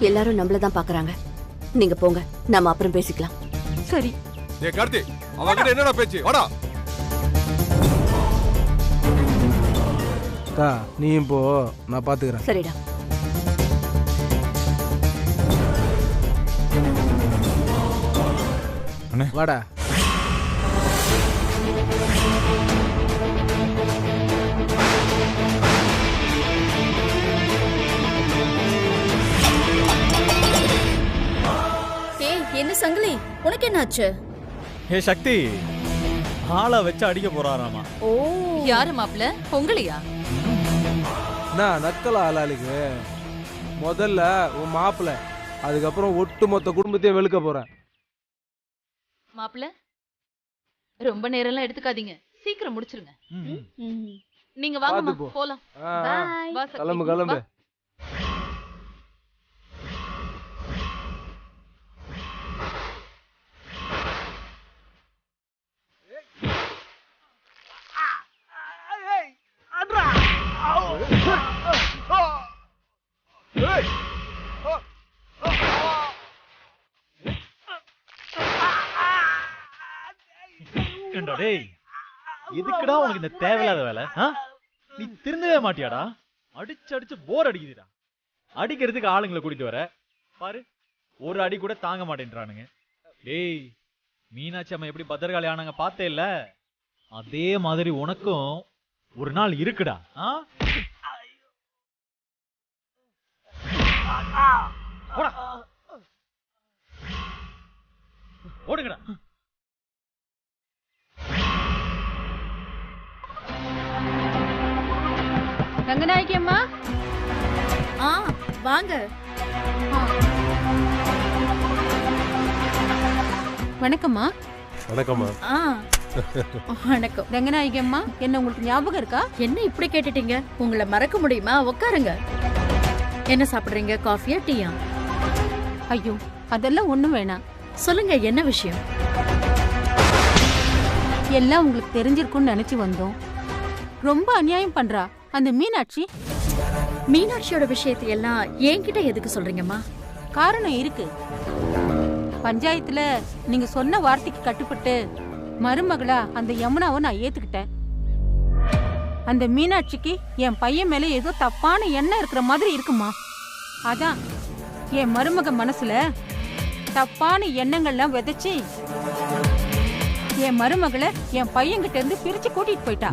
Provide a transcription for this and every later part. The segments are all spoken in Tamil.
எல்லாரும் நம்மளதான் பாக்குறாங்க. நீங்க போங்க, நாம அப்புறம் பேசிக்கலாம். சரி. ஏ கார்த்தி, அவகிட்ட என்னடா பேச்சு? வாடா. அக்கா நீயும் போ, நான் பாத்துக்கிறேன். சரிடா. வாடா. என்ன சங்கிலி, உனக்கு என்னாச்சு? ஏ சக்தி, ஆளை வச்சு அடிக்க போறாராமா. ஓ, யாரு மாப்பிள்ள? உங்களையா? நான் நக்கலா ஆளாளுக்கு. முதல்ல உன் மாப்பிள்ள, அதுக்கப்புறம் ஒட்டுமொத்த குடும்பத்தையும் வெளுக்க போறேன். மாப்பிள்ள ரொம்ப நேரம் எல்லாம் எடுத்துக்காதீங்க, சீக்கிரம் முடிச்சிருங்க. நீங்க வாங்க போலாம். கிளம்பு கிளம்பு. எதுக்குடா உனக்கு இந்த தேவையில்லாத வேலை? நீ திருந்தவே மாட்டியாடா? அடிச்சு அடிச்சு போர் அடிக்குதுடா. அடிக்கிறதுக்கு ஆளுங்களை கூட்டிட்டு வர பாரு, ஒரு அடி கூட தாங்க மாட்டேன்றானுங்க. டேய், மீனாட்சி அம்மா எப்படி பத்திரகாளி ஆனாங்க பார்த்தே இல்ல? அதே மாதிரி உனக்கும் ஒரு நாள் இருக்குடா. ஓடுங்கடா. ரங்கநாயகி அம்மா. வாங்க. வணக்கம்மா. வணக்கம்மா. வணக்கம். ரங்கநாயகி அம்மா, என்ன உங்களுக்கு ஞாபகம் இருக்கா? என்ன இப்படி கேட்டுட்டீங்க? உங்களை மறக்க முடியுமா? உட்காருங்க. என்ன சாப்பிடுறீங்க? காஃபியா டீயா? ஐயோ, அதெல்லாம் ஒண்ணும் வேணாம். சொல்லுங்க, என்ன விஷயம்? எல்லாம் உங்களுக்கு தெரிஞ்சிருக்கும்னு நினைச்சு வந்தோம். ரொம்ப அநியாயம் பண்றா அந்த மீனாட்சி. மீனாட்சியோட விஷயத்தை எல்லாம் என்கிட்ட எதுக்கு சொல்றீங்கம்மா? காரணம் இருக்கு. பஞ்சாயத்துல நீங்க சொன்ன வார்த்தைக்கு கட்டுப்பட்டு மருமகளா அந்த யமுனாவை நான் ஏத்துக்கிட்டேன். அந்த மீனாட்சிக்கு என் பையன் மேல ஏதோ தப்பான எண்ணம் இருக்கிற மாதிரி இருக்குமா. அதான் என் மருமக மனசுல தப்பான எண்ணங்கள்லாம் விதைச்சு என் மருமகளை என் பையன்கிட்ட இருந்து பிரிச்சு கூட்டிட்டு போயிட்டா.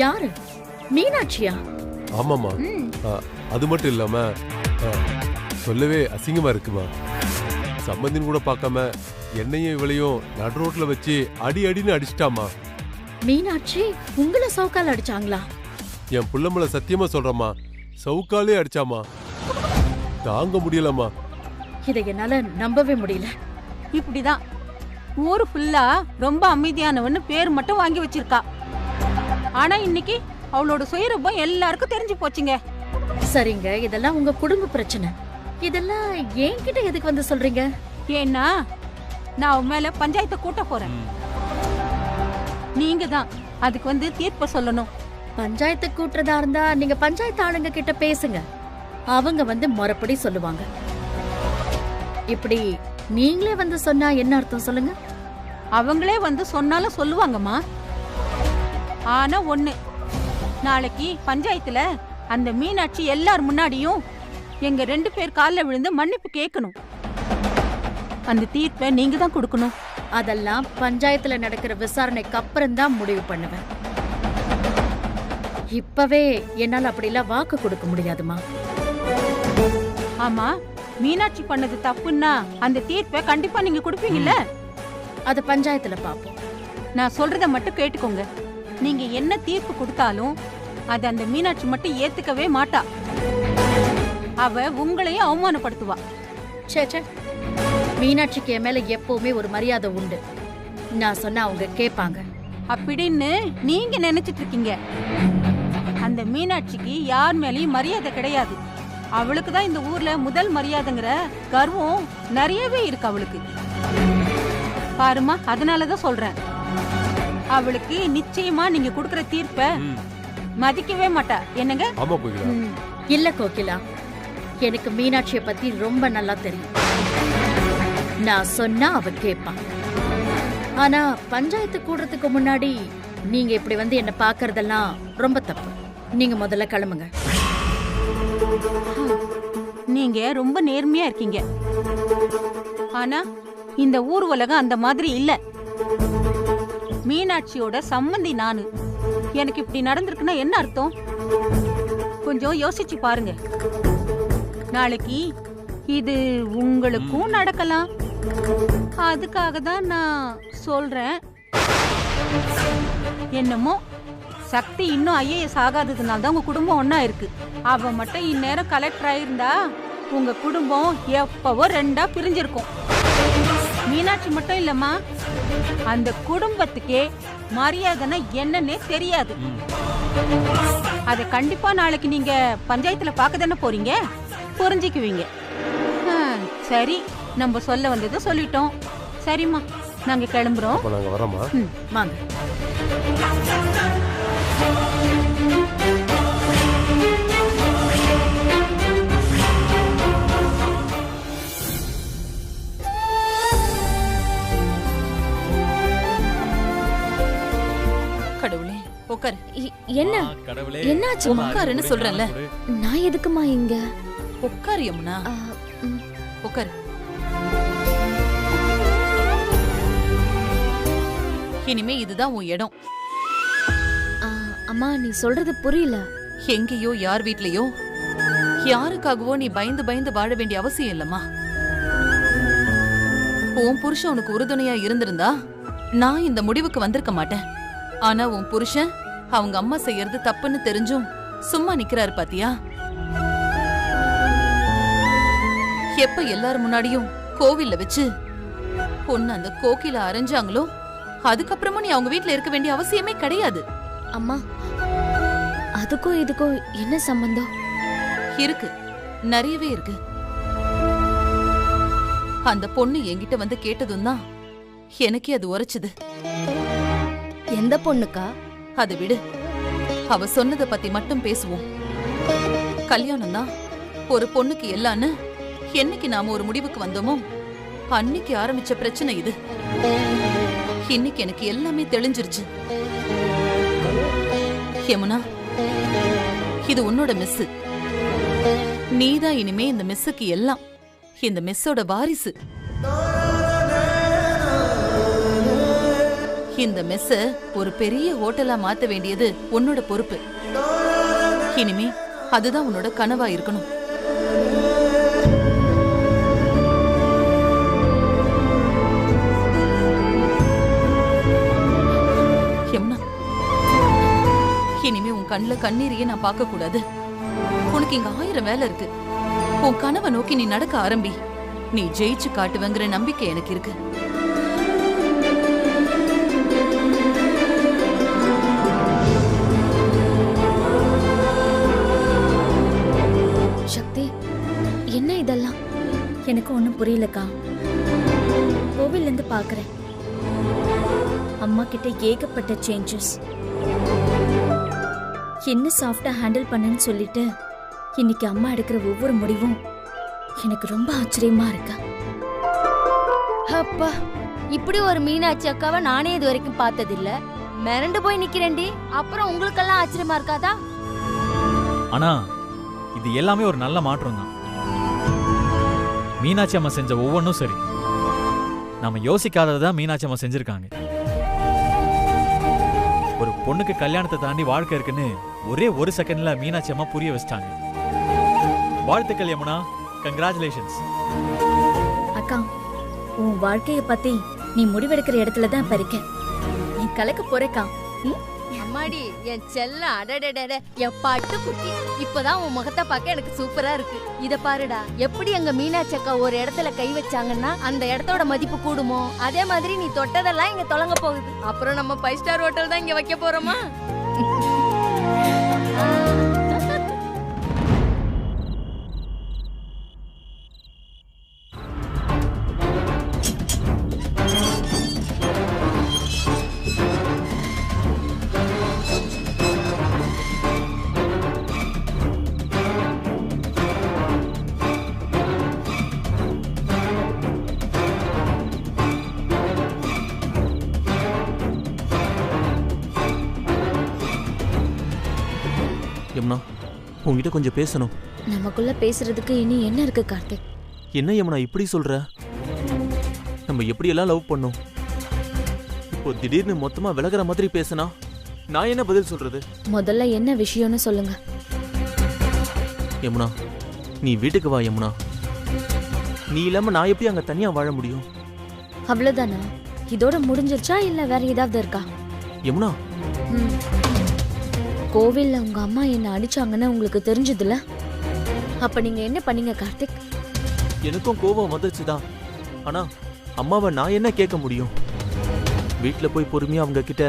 யாரு? மீனாட்சியா? ஆமாமா. அது மட்டும் இல்லாம சொல்லவே அசிங்கமா இருக்குமா. சம்பந்தின்னு கூட பார்க்காம என்னையும் இவளையும் நடு ரோட்ல வச்சு அடி அடின்னு அடிச்சிட்டாமா. மீனாட்சி உங்களை சவுக்கால அடிச்சாங்களா? என் புள்ளம்பள சத்தியமா சொல்றமா, சவுக்காலே அடிச்சாமா. தாங்க முடியலமா. இதை என்னால நம்பவே முடியல. இப்படிதான் ஊரு ஃபுல்லா ரொம்ப அமைதியானவன்னு பேர் மட்டும் வாங்கி வச்சிருக்கா. ஆனா இன்னைக்கு அவளோட சுயரூபம் எல்லாருக்கும் தெரிஞ்சு போச்சுங்க. சரிங்க, இதெல்லாம் உங்க குடும்ப பிரச்சனை. இதெல்லாம் என்கிட்ட எதுக்கு வந்து சொல்றீங்க? ஏன்னா நான் அவன் மேல பஞ்சாயத்தை கூட்ட போறேன். நீங்க தான் அதுக்கு வந்து தீர்ப்ப சொல்லணும். பஞ்சாயத்து கூட்டுறதா இருந்தா நீங்க பஞ்சாயத்து ஆளுங்க கிட்ட பேசுங்க. அவங்க வந்து முறைப்படி சொல்லுவாங்க. இப்படி நீங்களே வந்து சொன்னா என்ன அர்த்தம் சொல்லுங்க? அவங்களே வந்து சொன்னாலும் சொல்லுவாங்கம்மா. ஆனா ஒண்ணு, நாளைக்கு பஞ்சாயத்துல அந்த மீனாட்சி எல்லார் முன்னாடியும் எங்க 2 பேர் காலில் விழுந்து மன்னிப்பு கேட்கணும். அந்த தீர்ப்பை நீங்க தான் கொடுக்கணும். அதெல்லாம் பஞ்சாயத்துல நடக்கிற விசாரணைக்கு அப்புறம் தான் முடிவு பண்ணுவேன். இப்பவே என்னால அப்படிலாம் வாக்கு கொடுக்க முடியாதுமா. ஆமா, மீனாட்சி பண்ணது தப்புன்னா அந்த தீர்ப்பை கண்டிப்பா நீங்க கொடுப்பீங்கல்ல? அத பஞ்சாயத்துல பாப்போம். நான் சொல்றத மட்டும் கேட்டுக்கோங்க. நீங்க என்ன தீர்ப்பு கொடுத்தாலும் அது அந்த மீனாட்சி மட்டும் ஏத்துக்கவே மாட்டா. அவ உங்களையும் அவமானப்படுத்துவா. சே, மீனாட்சிக்கு என் மேல எப்பவுமே ஒரு மரியாதை உண்டு. நான் சொன்னா அவங்க கேட்பாங்க அப்படின்னு நீங்க நினைச்சிட்டு இருக்கீங்க. அந்த மீனாட்சிக்கு யார் மேலயும் மரியாதை கிடையாது. அவளுக்கு தான் இந்த ஊர்ல முதல் மரியாதைங்கிற கர்வம் நிறையவே இருக்கு அவளுக்கு. பாருமா, அதனாலதான் சொல்றேன், அவளுக்கு நிச்சயமா நீங்க கொடுக்கற தீர்ப்ப மதிக்கவே மாட்டா. என்னங்க? ஆமா கோகிலா. இல்ல கோகிலா, எனக்கு மீனாட்சிய பத்தி ரொம்ப நல்லா தெரியும். நான் சொன்னா அவ கேட்பா. ஆனா பஞ்சாயத்து கூடுறதுக்கு முன்னாடி நீங்க இப்படி வந்து என்ன பாக்குறதெல்லாம் ரொம்ப தப்பு. நீங்க முதல்ல கிளம்புங்க. நீங்க ரொம்ப நேர்மையா இருக்கீங்க. ஆனா இந்த ஊர் உலகம் அந்த மாதிரி இல்ல. மீனாட்சியோட சம்மந்தி நானு. எனக்கு இப்படி நடந்திருக்குன்னா என்ன அர்த்தம்? கொஞ்சம் யோசிச்சு பாருங்க. நாளைக்கு இது உங்களுக்கும் நடக்கலாம். அதுக்காக தான் நான் சொல்றேன். என்னமோ சக்தி இன்னும் ஐஏஎஸ் ஆகாததுனால தான் உங்க குடும்பம் ஒன்னா இருக்கு. அவ மட்டும் இந்நேரம் கலெக்டர் ஆயிருந்தா உங்க குடும்பம் எப்பவோ ரெண்டா பிரிஞ்சிருக்கும். மீனாட்சி மட்டும் இல்லம்மா, அந்த குடும்பத்துக்கே மரியாதைன்னா என்னன்னே தெரியாது. அத கண்டிப்பா நாளைக்கு நீங்க பஞ்சாயத்துல பார்க்க தானே போறீங்க, புரிஞ்சுக்குவீங்க. சரி, நம்ம சொல்ல வந்ததை சொல்லிட்டோம். சரிம்மா, நாங்க கிளம்புறோம். நாங்க வரோமா? வாங்க. கடவுளே, உட்காரு. என்ன கடவுளே, என்னாச்சு? உட்காருன்னு சொல்றேன்ல. நான் எதுக்குமா இங்க? உட்காரு யமுனா, உட்காரு. இனிமே இதுதான் உன் இடம். அம்மா, நீ சொல்றது புரியல. எங்கேயோ யார் வீட்லயோ யாருக்காகவோ நீ பயந்து பயந்து வாழ வேண்டிய அவசியம் இல்லம்மா. உன் புருஷன் உனக்கு உறுதுணையா இருந்திருந்தா நான் இந்த முடிவுக்கு வந்திருக்க மாட்டேன். ஆனா உன் புருஷன் அவங்க அம்மா செய்யறது தப்புன்னு தெரிஞ்சும் சும்மா நிக்கிறாரு பாத்தியா? எப்ப எல்லாரும் முன்னாடியும் கோவில்ல வச்சு பொண்ணு அந்த கோக்கில அரைஞ்சாங்களோ அதுக்கப்புறமா நீ அவங்க வீட்ல இருக்க வேண்டிய அவசியமே கிடையாது. அம்மா, அதுக்கும் இதுக்கும் என்ன சம்பந்தம்? இருக்கு, நிறையவே இருக்கு. அந்த பொண்ணு என்கிட்ட வந்து கேட்டதும் தான் எனக்கே அது உரைச்சுது. எந்த பொண்ணுக்கா? அதை விடு, அவ சொன்னதை பத்தி மட்டும் பேசுவோம். கல்யாணம் தான் ஒரு பொண்ணுக்கு எல்லான்னு என்னைக்கு நாம ஒரு முடிவுக்கு வந்தோமோ அன்னைக்கு ஆரம்பிச்ச பிரச்சனை இது. இன்னைக்கு எனக்கு எல்லாமே தெளிஞ்சிருச்சு. யமுனா, இது உன்னோட மிஸ். நீதான் இனிமே இந்த மிஸ்ஸுக்கு எல்லாம். இந்த மிஸ்ஸோட வாரிசு. இந்த மெஸ்ஸ ஒரு பெரிய ஹோட்டலா மாத்த வேண்டியது உன்னோட பொறுப்பு. இனிமே அதுதான் உன்னோட கனவா இருக்கணும். யமுனா, இனிமே உன் கண்ணுல கண்ணீரையே நான் பார்க்க கூடாது. உனக்கு இங்க 1000 வேலை இருக்கு. உன் கனவை நோக்கி நீ நடக்க ஆரம்பி. நீ ஜெயிச்சு காட்டுவங்கிற நம்பிக்கை எனக்கு இருக்கு. சக்தி, என்ன இதெல்லாம்? எனக்கு ஒண்ணும் புரியலக்கா. கோவில்ல இருந்து பாக்குறேன். அம்மா கிட்ட ஏகப்பட்ட சேஞ்சஸ். என்ன சாஃப்டா ஹேண்டில் பண்ணேன்னு சொல்லிட்டு இன்னைக்கு அம்மா எடுக்கிற ஒவ்வொரு முடிவும் எனக்கு ரொம்ப ஆச்சரியமா இருக்கு. அப்பா, இப்படி ஒரு மீனாட்சி அக்காவை நானே இது வரைக்கும் பார்த்ததில்ல. மிரண்டு போய் நிக்கிறேன்டி. அப்புறம் உங்களுக்கெல்லாம் ஆச்சரியமா இருக்காதா? ஆனா இது எல்லாமே ஒரு நல்ல மாற்றம் தான். மீனாட்சி அம்மா செஞ்ச ஒவ்வொன்றும் சரி. நாம யோசிக்காததான் மீனாட்சி அம்மா செஞ்சிருக்காங்க. ஒரு பொண்ணுக்கு கல்யாணத்தை தாண்டி வாழ்க்கை இருக்குன்னு ஒரே ஒரு செகண்ட்ல மீனாட்சி அம்மா புரிய வச்சிட்டாங்க. வாழ்த்துக்கள் யமுனா, கங்க்ராச்சுலேஷன்ஸ். அக்கா, உன் வாழ்க்கைய பத்தி நீ முடிவெடுக்கிற இடத்துல தான் இப்ப இருக்க. நீ கலக்க போறக்கா. அம்மாடி, என் செல்ல, அடடட, என் பாட்டு குட்டி. இப்பதான் உன் முகத்தை பார்க்க எனக்கு சூப்பரா இருக்கு. இத பாருடா, எப்படி அங்க மீனாட்சி அக்கா ஒரு இடத்துல கை வச்சாங்கன்னா அந்த இடத்தோட மதிப்பு கூடுமோ, அதே மாதிரி நீ தொட்டதெல்லாம் இங்க தொலைங்க போகுது. அப்புறம் நம்ம 5 ஸ்டார் ஹோட்டல் தான் இங்க வைக்க போறோமா? உன்கிட்ட கொஞ்சம் பேசணும். நமக்குள்ள பேசுறதுக்கு இனி என்ன இருக்கு கார்த்திக்? என்ன யமுனா இப்படி சொல்ற? நம்ம எப்படியெல்லாம் லவ் பண்ணோம், இப்போ திடீர்னு மொத்தமா விலகுற மாதிரி பேசினா நான் என்ன பதில் சொல்றது? முதல்ல என்ன விஷயம்னு சொல்லுங்க. யமுனா, நீ வீட்டுக்கு வா யமுனா. நீ இல்லாம நான் எப்படி அங்க தனியா வாழ முடியும்? அவ்வளவுதானா? இதோட முடிஞ்சிருச்சா இல்ல வேற ஏதாவது இருக்கா? யமுனா, ம். கோவில்ல உங்க அம்மா என்ன அடிச்சாங்கன்னு உங்களுக்கு தெரிஞ்சதுல, அப்ப நீங்க என்ன பண்ணீங்க கார்த்திக்? எனக்கும் கோபம் வந்துச்சுதான். ஆனா அம்மாவை நான் என்ன கேட்க முடியும்? வீட்டுல போய் பொறுமையா அவங்க கிட்ட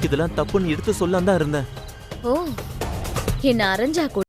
இதெல்லாம் தப்புன்னு எடுத்து சொல்லாம தான் இருந்தேன். ஓ, என்ன அரைஞ்சா கூட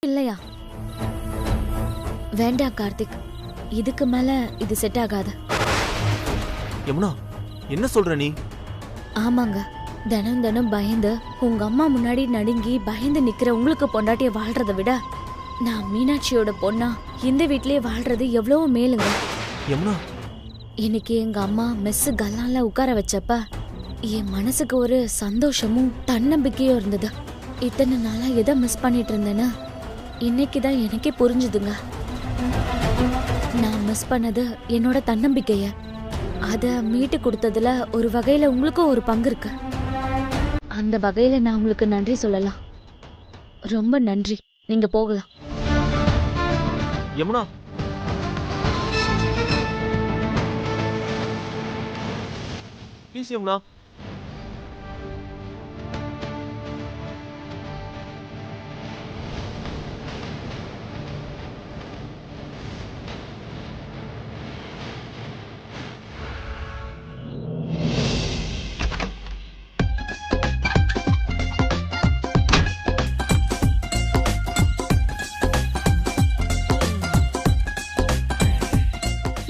இல்லையா? வேண்டாம் கார்த்திக், இதுக்கு மேல இது செட் ஆகாது. யமுனா, என்ன சொல்ற நீ? ஆமாங்க, தினம் தினம் பயந்து உங்க அம்மா முன்னாடி நடுங்கி பயந்து நிக்கிற உங்களுக்கு பொண்டாட்டிய வாழ்றதை விட நான் மீனாட்சியோட பொண்ணா இந்த வீட்லயே வாழ்றது எவ்வளவோ மேலுங்க. யமுனா, இன்னைக்கு எங்க அம்மா மெஸ் கல்லால உட்கார வச்சப்ப என் மனசுக்கு ஒரு சந்தோஷமும் தன்னம்பிக்கையும் இருந்தது. இத்தனை நாளா எதை மிஸ் பண்ணிட்டு இருந்தேன்னு இன்னைக்குதான் எனக்கே புரிஞ்சுதுங்க. நான் மிஸ் பண்ணது என்னோட தன்னம்பிக்கைய. அத மீட்டு கொடுத்ததுல ஒரு வகையில உங்களுக்கும் ஒரு பங்கு இருக்கு. அந்த வகையில நான் உங்களுக்கு நன்றி சொல்லலாம். ரொம்ப நன்றி. நீங்க போகலாம். யமுனா, ப்ளீஸ் யமுனா.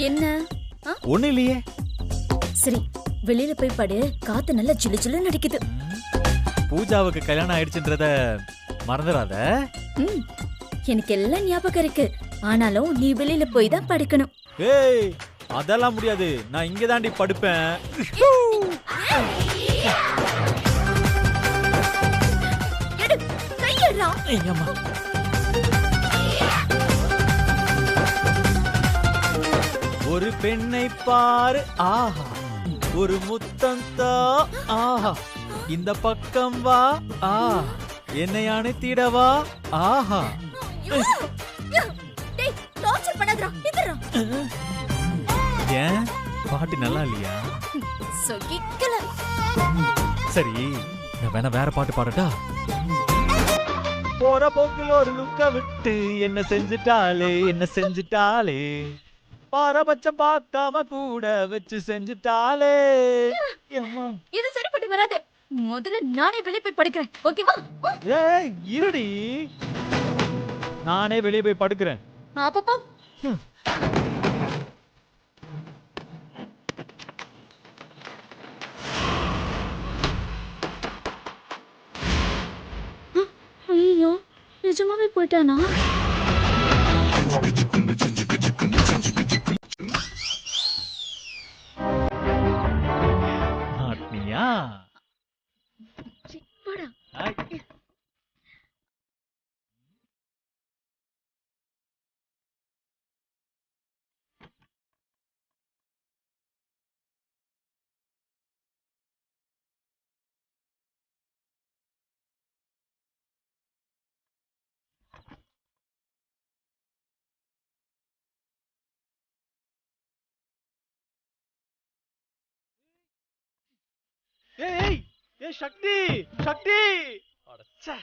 என்ன? ஒண்ணு இல்லையே. சரி, வெளியில போய் படு. காத்து நல்லா சிலு சிலுன்னு அடிக்குது. பூஜாவுக்கு கல்யாணம் ஆயிடுச்சுன்றத மறந்துடாத. எனக்கு எல்லாம் ஞாபகம் இருக்கு. ஆனாலும் நீ வெளியில போய் தான் படுக்கணும். ஏய், அதெல்லாம் முடியாது. நான் இங்க தாண்டி படுப்பேன். ஐயம்மா. ஒரு பெண்ணை பாரு, ஆஹா, ஒரு முத்தம் தா, ஆஹா, இந்த பக்கம் வா, ஆஹா, என்னை அணைத்திடவா, ஆஹா. ஏன் பாட்டு நல்லா இல்லையா? சரி, நான் வேணா வேற பாட்டு பாடட்டா? போற போக்குல ஒரு லுக்க விட்டு என்ன செஞ்சுட்டாலே, என்ன செஞ்சுட்டாலே, பாரபட்சம் பார்க்காம கூட வச்சு செஞ்சுட்டாலே. இது சரிப்பட்டு வராது. முதல்ல நானே வெளியே போய் படுக்கிறேன். ஓகேவா? ஏய், இருடி, நானே வெளியே போய் படுக்கிறேன். அப்பப்பா. ஐயோ, நிஜமாவே போயிட்டானா? மாட்டினியா? ஏய் ஏய் சக்தி சக்தி அடச்சே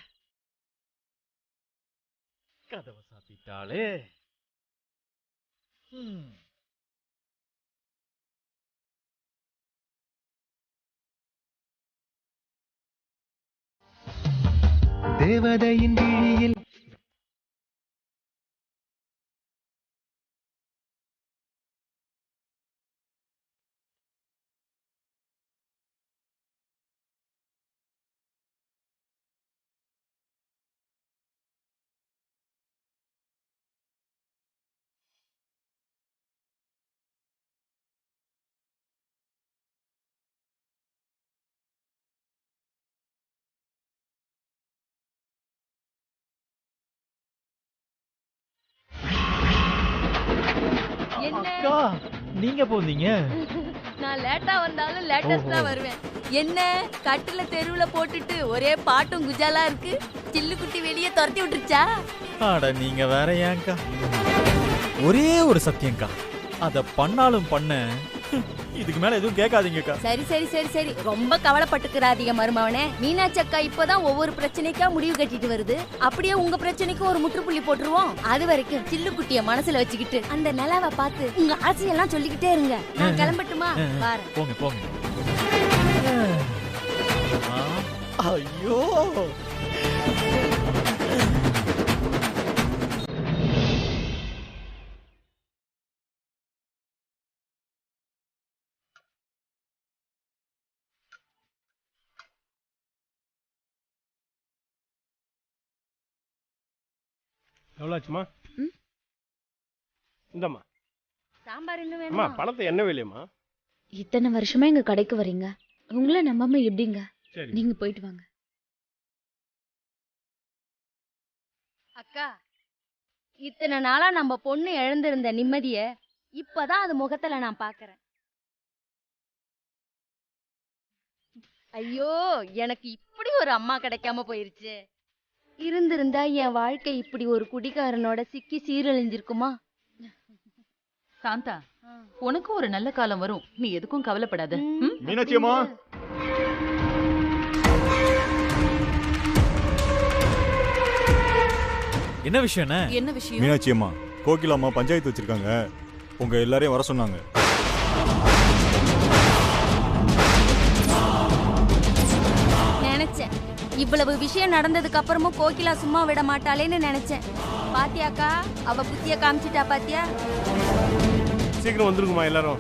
கதவை சாத்திட்டாளே. தேவதையின் விழியில் அக்கா நீங்க போந்தீங்க. நான் லேட்டா வந்தாலும் லேட்டஸ்டா வருவேன். என்ன கட்டுல தெருவுல போட்டுட்டு ஒரே பாட்டும் குஜாலா இருக்கு. சில்லுக்குட்டி வெளியே துரத்தி விட்டுருச்சா? அட நீங்க வேற ஏன்க்கா. ஒரே ஒரு சத்தியம்க்கா, அத பண்ணாலும் பண்ண இதுக்கு மேல எதுவும் கேட்காதீங்கக்கா. சரி சரி சரி சரி, ரொம்ப கவலைப்பட்டுக்கிறாதீங்க மருமவனே. மீனாட்சி அக்கா இப்பதான் ஒவ்வொரு பிரச்சனைக்கா முடிவு கட்டிட்டு வருது. அப்படியே உங்க பிரச்சனைக்கு ஒரு முற்றுப்புள்ளி போட்டுருவோம். அது வரைக்கும் சில்லுக்குட்டிய மனசுல வச்சுக்கிட்டு அந்த நிலாவை பார்த்து உங்க ஆசையெல்லாம் சொல்லிக்கிட்டே இருங்க. நான் கிளம்பட்டுமா? பாரு. போங்க போங்க. ஐயோ எவ்வளோ ஆச்சுமா? இந்தம்மா. சாம்பார் இன்னும் அம்மா வேணுமா? பணத்தை என்ன வேலையம்மா? இத்தனை வருஷமா எங்க கடைக்கு வரீங்க, உங்களை நம்பாம எப்படிங்க? சரி நீங்க போயிட்டு வாங்க. அக்கா, இத்தனை நாளா நம்ம பொண்ணு இழந்திருந்த நிம்மதிய இப்பதான் அது முகத்துல நான் பாக்குறேன். ஐயோ, எனக்கு இப்படி ஒரு அம்மா கிடைக்காம போயிருச்சு. இருந்திருந்தா என் வாழ்க்கை இப்படி ஒரு குடிகாரனோட சிக்கி சீரழிஞ்சிருக்குமா? சாந்தா, உனக்கு ஒரு நல்ல காலம் வரும், நீ எதுக்கும் கவலைப்படாத. மீனாட்சி அம்மா. என்ன விஷயம்? என்ன விஷயம்? மீனாட்சி அம்மா, கோகிலா அம்மா பஞ்சாயத்து வச்சிருக்காங்க, உங்க எல்லாரையும் வர சொன்னாங்க. நினைச்சேன் இவ்வளவு விஷயம் நடந்ததுக்கு அப்புறமும் கோகிலா சும்மா விட மாட்டாளேன்னு நினைச்சேன். பாத்தியாக்கா, அவ புத்திய காமிச்சிட்டா பாத்தியா? சீக்கிரம் வந்துருக்குமா எல்லாரும்?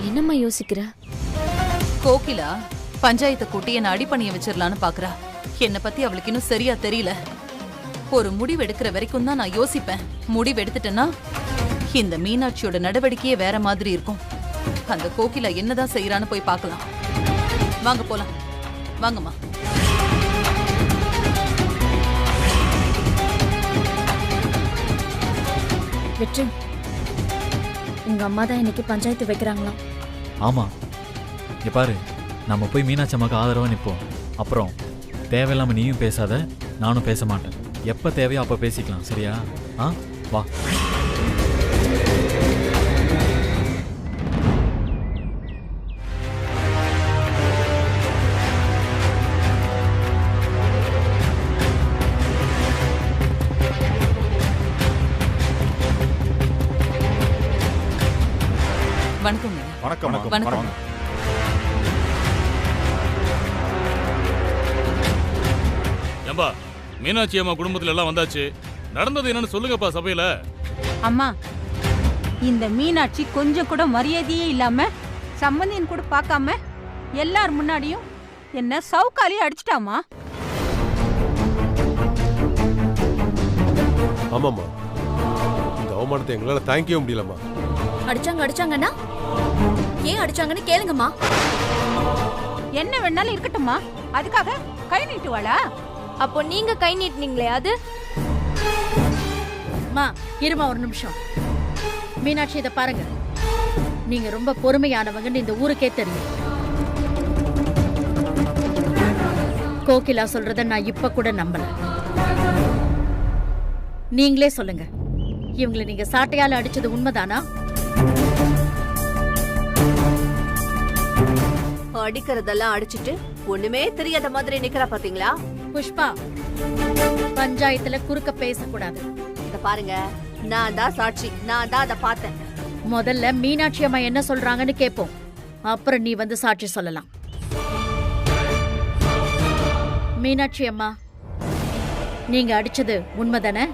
என்னம்மா யோசிக்கிற? கோகிலா பஞ்சாயத்தை கூட்டி என்ன அடி பண்ணிய வச்சிடலான்னு பாக்குறா. என்ன பத்தி அவளுக்கு இன்னும் சரியா தெரியல. ஒரு முடிவு எடுக்கிற வரைக்கும் தான் நான் யோசிப்பேன். முடிவு எடுத்துட்டேன்னா இந்த மீனாட்சியோட நடவடிக்கையே வேற மாதிரி இருக்கும். அந்த கோகிலா என்னதான் செய்யறான்னு போய் பார்க்கலாம். வாங்க போலாம். வாங்கம்மா. வெற்றி, உங்க அம்மா தான் இன்னைக்கு பஞ்சாயத்து வைக்கிறாங்களாம். ஆமா, இங்க பாரு, நம்ம போய் மீனாட்சி அம்மாக்கு ஆதரவா நிப்போம். அப்புறம் தேவையில்லாம நீயும் பேசாத, நானும் பேச மாட்டேன். எப்ப தேவையோ அப்ப பேசிக்கலாம், சரியா? வா. வணக்கம். வணக்கம். வணக்கம். ஏம்பா, மீனாட்சி அம்மா குடும்பத்துல எல்லாம் வந்தாச்சு, நடந்தது என்னன்னு சொல்லுங்கப்பா சபையில. அம்மா, இந்த மீனாட்சி கொஞ்சம் கூட மரியாதையே இல்லாம சம்பந்தியன் கூட பார்க்காம எல்லார் முன்னாடியும் என்ன சவுக்காலியா அடிச்சிட்டாமா. ஆமாம்மா, இந்த அவமானத்தை எங்களால தாங்கிக்கவே முடியலம்மா. அடிச்சாங்கன்னா ஏன் அடிச்சாங்கன்னு கேளுங்கம்மா. என்ன வேணாலும் இருக்கட்டும்மா, அதுக்காக கை நீட்டுவாளா? அப்போ நீங்க கை நீட்டினீங்களே அது? அம்மா இருமா ஒரு நிமிஷம். மீனாட்சி, இதை பாருங்க, நீங்க ரொம்ப பொறுமையானவங்கன்னு இந்த ஊருக்கே தெரியும். கோகிலா சொல்றத நான் இப்ப கூட நம்பல. நீங்களே சொல்லுங்க, இவங்களை நீங்க சாட்டையால அடிச்சது உண்மைதானா? அடிக்கிறதெல்லாம் அடிச்சிட்டு ஒண்ணுமே தெரியாத மாதிரி நிக்கிறா பாத்தீங்களா? புஷ்பா, பஞ்சாயத்துல குறுக்க பேசக்கூடாது. இத பாருங்க, நான் தான் சாட்சி, நான் தான் அதை பார்த்தேன். முதல்ல மீனாட்சி அம்மா என்ன சொல்றாங்கன்னு கேட்போம், அப்புறம் நீ வந்து சாட்சி சொல்லலாம். மீனாட்சி அம்மா, நீங்க அடிச்சது உண்மைதானே?